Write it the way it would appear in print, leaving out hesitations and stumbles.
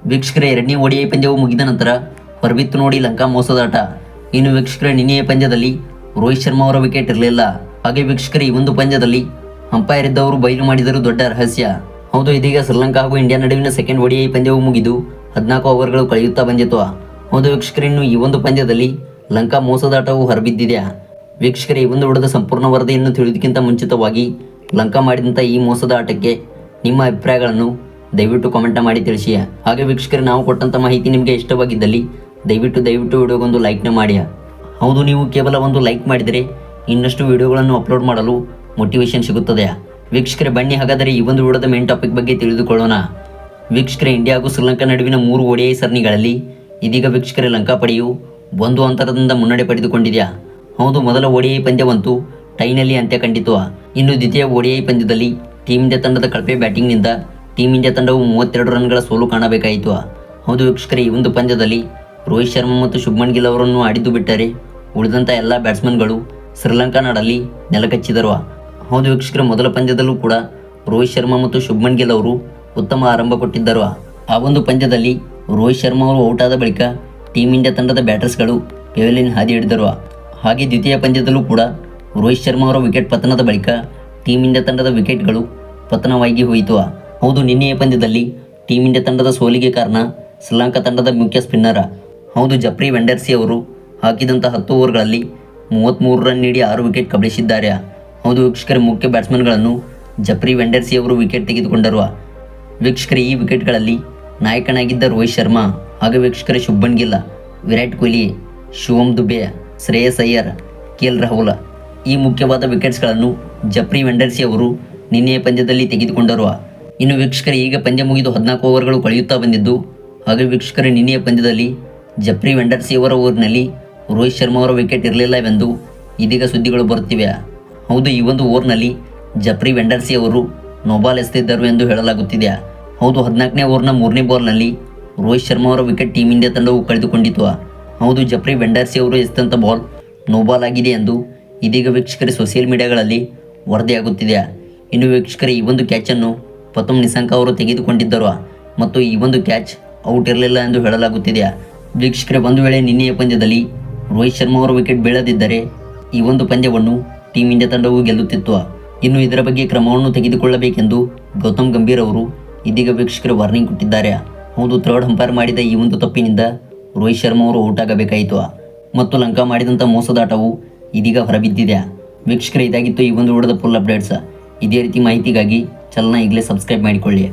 ವೀಕ್ಷಕರೇ, ಎರಡನೇ ODI ಪಂದ್ಯವು ಮುಗಿದ ನಂತರ ಹೊರಬಿತ್ತು ನೋಡಿ ಲಂಕಾ ಮೋಸದಾಟ. ಇನ್ನು ವೀಕ್ಷಕರೇ, ನಿನ್ನೆಯ ಪಂದ್ಯದಲ್ಲಿ ರೋಹಿತ್ ಶರ್ಮಾ ಅವರ ವಿಕೆಟ್ ಇರಲಿಲ್ಲ. ಹಾಗೆ ವೀಕ್ಷಕರೇ, ಈ ಒಂದು ಪಂದ್ಯದಲ್ಲಿ ಅಂಪೈರ್ ಇದ್ದವರು ಬಯಲು ಮಾಡಿದರು ದೊಡ್ಡ ರಹಸ್ಯ. ಹೌದು, ಇದೀಗ ಶ್ರೀಲಂಕಾ ಹಾಗೂ ಇಂಡಿಯಾ ನಡುವಿನ ಸೆಕೆಂಡ್ ODI ಪಂದ್ಯವು ಮುಗಿದು 14 ಓವರ್ಗಳು ಕಳೆಯುತ್ತಾ ಬಂದಿತ್ತು. ಹೌದು ವೀಕ್ಷಕರೇ, ಇನ್ನು ಈ ಒಂದು ಪಂದ್ಯದಲ್ಲಿ ಲಂಕಾ ಮೋಸದಾಟವು ಹೊರಬಿದ್ದಿದೆ. ವೀಕ್ಷಕರೇ, ಈ ಒಂದು ವಿಡಿಯೋದ ಸಂಪೂರ್ಣ ವರದಿಯನ್ನು ತಿಳಿಯೋದಕ್ಕಿಂತ ಮುಂಚಿತವಾಗಿ ಲಂಕಾ ಮಾಡಿದಂಥ ಈ ಮೋಸದ ಆಟಕ್ಕೆ ನಿಮ್ಮ ಅಭಿಪ್ರಾಯಗಳನ್ನು ದಯವಿಟ್ಟು ಕಾಮೆಂಟ್ ಮಾಡಿ ತಿಳಿಸಿ. ಹಾಗೆ ವೀಕ್ಷಕರೇ, ನಾವು ಕೊಟ್ಟಂಥ ಮಾಹಿತಿ ನಿಮಗೆ ಇಷ್ಟವಾಗಿದ್ದಲ್ಲಿ ದಯವಿಟ್ಟು ವಿಡಿಯೋಗೊಂದು ಲೈಕ್ನ ಮಾಡಿ. ಹೌದು, ನೀವು ಕೇವಲ ಒಂದು ಲೈಕ್ ಮಾಡಿದರೆ ಇನ್ನಷ್ಟು ವಿಡಿಯೋಗಳನ್ನು ಅಪ್ಲೋಡ್ ಮಾಡಲು ಮೋಟಿವೇಶನ್ ಸಿಗುತ್ತದೆ. ವೀಕ್ಷಕರೇ, ಬನ್ನಿ ಹಾಗಾದರೆ ಈ ಒಂದು ವಿಡಿಯೋದ ಮೇನ್ ಟಾಪಿಕ್ ಬಗ್ಗೆ ತಿಳಿದುಕೊಳ್ಳೋಣ. ವೀಕ್ಷಕರೇ, ಇಂಡಿಯಾ ಹಾಗೂ ಶ್ರೀಲಂಕಾ ನಡುವಿನ 3 ODI ಸರಣಿಗಳಲ್ಲಿ ಇದೀಗ ವೀಕ್ಷಕರೇ ಲಂಕಾ ಪಡೆಯು 1 ಅಂತರದಿಂದ ಮುನ್ನಡೆ ಪಡೆದುಕೊಂಡಿದೆ. ಹೌದು, ಮೊದಲ ODI ಪಂದ್ಯವಂತೂ ಟೈನಲ್ಲಿ ಅಂತ್ಯ ಕಂಡಿತು. ಇನ್ನು ದ್ವಿತೀಯ ODI ಪಂದ್ಯದಲ್ಲಿ ಟೀಮ್ ಇಂಡಿಯಾ ತಂಡದ ಕಳಪೆ ಬ್ಯಾಟಿಂಗ್ನಿಂದ ಟೀಮ್ ಇಂಡಿಯಾ ತಂಡವು 32 ರನ್ಗಳ ಸೋಲು ಕಾಣಬೇಕಾಯಿತು. ಹೌದು ವೀಕ್ಷಕರೇ, ಈ ಒಂದು ಪಂದ್ಯದಲ್ಲಿ ರೋಹಿತ್ ಶರ್ಮಾ ಮತ್ತು ಶುಭ್ಮನ್ ಗಿಲ್ ಅವರನ್ನು ಆಡಿದ್ದು ಬಿಟ್ಟರೆ ಉಳಿದಂಥ ಎಲ್ಲ ಬ್ಯಾಟ್ಸ್ಮನ್ಗಳು ಶ್ರೀಲಂಕಾ ನಾಡಲ್ಲಿ ನೆಲಕಚ್ಚಿದರು. ಹೌದು ವೀಕ್ಷಕರೇ, ಮೊದಲ ಪಂದ್ಯದಲ್ಲೂ ಕೂಡ ರೋಹಿತ್ ಶರ್ಮಾ ಮತ್ತು ಶುಭ್ಮನ್ ಗಿಲ್ ಅವರು ಉತ್ತಮ ಆರಂಭ ಕೊಟ್ಟಿದ್ದರು. ಆ ಒಂದು ಪಂದ್ಯದಲ್ಲಿ ರೋಹಿತ್ ಶರ್ಮಾ ಅವರು ಔಟ್ ಆದ ಬಳಿಕ ಟೀಮ್ ಇಂಡಿಯಾ ತಂಡದ ಬ್ಯಾಟರ್ಸ್ಗಳು ಪೆವಿಲಿಯನ್ ಹಾದಿ ಹಿಡಿದರು. ಹಾಗೆ ದ್ವಿತೀಯ ಪಂದ್ಯದಲ್ಲೂ ಕೂಡ ರೋಹಿತ್ ಶರ್ಮಾ ಅವರ ವಿಕೆಟ್ ಪತನದ ಬಳಿಕ ಟೀಮ್ ಇಂಡಿಯಾ ತಂಡದ ವಿಕೆಟ್ಗಳು ಪತನವಾಗಿ ಹೋಯಿತು. ಹೌದು, ನಿನ್ನೆಯ ಪಂದ್ಯದಲ್ಲಿ ಟೀಮ್ ಇಂಡಿಯಾ ತಂಡದ ಸೋಲಿಗೆ ಕಾರಣ ಶ್ರೀಲಂಕಾ ತಂಡದ ಮುಖ್ಯ ಸ್ಪಿನ್ನರ್ ಹೌದು ಜಫ್ರಿ ವೆಂಡರ್ಸಿ ಅವರು ಹಾಕಿದಂಥ 10 ಓವರ್ಗಳಲ್ಲಿ 33 ರನ್ ನೀಡಿ 6 ವಿಕೆಟ್ ಕಬಳಿಸಿದ್ದಾರೆ. ಹೌದು ವೀಕ್ಷಕರೇ, ಮುಖ್ಯ ಬ್ಯಾಟ್ಸ್ಮನ್ಗಳನ್ನು ಜಫ್ರಿ ವೆಂಡರ್ಸಿ ಅವರು ವಿಕೆಟ್ ತೆಗೆದುಕೊಂಡರು. ವೀಕ್ಷಕರೇ, ಈ ವಿಕೆಟ್ಗಳಲ್ಲಿ ನಾಯಕನಾಗಿದ್ದ ರೋಹಿತ್ ಶರ್ಮಾ, ಹಾಗೆ ವೀಕ್ಷಕರೇ ಶುಭ್ಮನ್ ಗಿಲ್, ವಿರಾಟ್ ಕೊಹ್ಲಿ, ಶಿವಮ್ ದುಬೆ, ಶ್ರೇಯಸ್ ಅಯ್ಯರ್, KL ರಾಹುಲ್ ಈ ಮುಖ್ಯವಾದ ವಿಕೆಟ್ಸ್ಗಳನ್ನು ಜಫ್ರಿ ವೆಂಡರ್ಸಿ ಅವರು ನಿನ್ನೆಯ ಪಂದ್ಯದಲ್ಲಿ ತೆಗೆದುಕೊಂಡರು. ಇನ್ನು ವೀಕ್ಷಕರೇ, ಈಗ ಪಂದ್ಯ ಮುಗಿದು 14 ಓವರ್ಗಳು ಕಳೆಯುತ್ತಾ ಬಂದಿದ್ದು, ಹಾಗೆ ವೀಕ್ಷಕರೇ ನಿನ್ನೆಯ ಪಂದ್ಯದಲ್ಲಿ ಜಫ್ರಿ ವೆಂಡರ್ಸಿ ಅವರ ಓವರ್ನಲ್ಲಿ ರೋಹಿತ್ ಶರ್ಮಾ ಅವರ ವಿಕೆಟ್ ಇರಲಿಲ್ಲವೆಂದು ಇದೀಗ ಸುದ್ದಿಗಳು ಬರುತ್ತಿವೆ. ಹೌದು, ಈ ಒಂದು ಓವರ್ನಲ್ಲಿ ಜಫ್ರಿ ವೆಂಡರ್ಸಿ ಅವರು ನೋಬಾಲ್ ಎಸೆದಿದ್ದರು ಎಂದು ಹೇಳಲಾಗುತ್ತಿದೆ. ಹೌದು, 14ನೇ ಓವರ್ನ 3ನೇ ಬಾಲ್ನಲ್ಲಿ ರೋಹಿತ್ ಶರ್ಮಾ ಅವರ ವಿಕೆಟ್ ಟೀಮ್ ಇಂಡಿಯಾ ತಂಡವು ಕಳೆದುಕೊಂಡಿತು. ಹೌದು, ಜಫ್ರಿ ವೆಂಡರ್ಸಿ ಅವರು ಎಸೆದಂಥ ಬಾಲ್ ನೋಬಾಲ್ ಆಗಿದೆ ಎಂದು ಇದೀಗ ವೀಕ್ಷಕರೇ ಸೋಷಿಯಲ್ ಮೀಡಿಯಾಗಳಲ್ಲಿ ವರದಿಯಾಗುತ್ತಿದೆ. ಇನ್ನು ವೀಕ್ಷಕರೇ, ಈ ಒಂದು ಕ್ಯಾಚನ್ನು ಪತುಮ್ ನಿಶಾಂಕ ಅವರು ತೆಗೆದುಕೊಂಡಿದ್ದರು ಮತ್ತು ಈ ಒಂದು ಕ್ಯಾಚ್ ಔಟ್ ಇರಲಿಲ್ಲ ಎಂದು ಹೇಳಲಾಗುತ್ತಿದೆ. ವೀಕ್ಷಕರೇ, ಒಂದು ವೇಳೆ ನಿನ್ನೆಯ ಪಂದ್ಯದಲ್ಲಿ ರೋಹಿತ್ ಶರ್ಮಾ ಅವರ ವಿಕೆಟ್ ಬೀಳದಿದ್ದರೆ ಈ ಒಂದು ಪಂದ್ಯವನ್ನು ಟೀಮ್ ಇಂಡಿಯಾ ತಂಡವು ಗೆಲ್ಲುತ್ತಿತ್ತು. ಇನ್ನು ಇದರ ಬಗ್ಗೆ ಕ್ರಮವನ್ನು ತೆಗೆದುಕೊಳ್ಳಬೇಕೆಂದು ಗೌತಮ್ ಗಂಭೀರ್ ಅವರು ಇದೀಗ ವೀಕ್ಷಕರೇ ವಾರ್ನಿಂಗ್ ಕೊಟ್ಟಿದ್ದಾರೆ. ಹೌದು, ಥರ್ಡ್ ಅಂಪೈರ್ ಮಾಡಿದ ಈ ಒಂದು ತಪ್ಪಿನಿಂದ ರೋಹಿತ್ ಶರ್ಮಾ ಅವರು ಔಟ್ ಆಗಬೇಕಾಯಿತು ಮತ್ತು ಲಂಕಾ ಮಾಡಿದಂಥ ಮೋಸದಾಟವು ಇದೀಗ ಹೊರಬಿದ್ದಿದೆ. ವೀಕ್ಷಕರೇ, ಇದಾಗಿತ್ತು ಈ ಒಂದು ವಿಡಿಯೋದ ಫುಲ್ ಅಪ್ಡೇಟ್ಸ್. ಇದೇ ರೀತಿ ಮಾಹಿತಿಗಾಗಿ ಚಾನಲ್ನ ಈಗಲೇ ಸಬ್ಸ್ಕ್ರೈಬ್ ಮಾಡಿಕೊಳ್ಳಿ.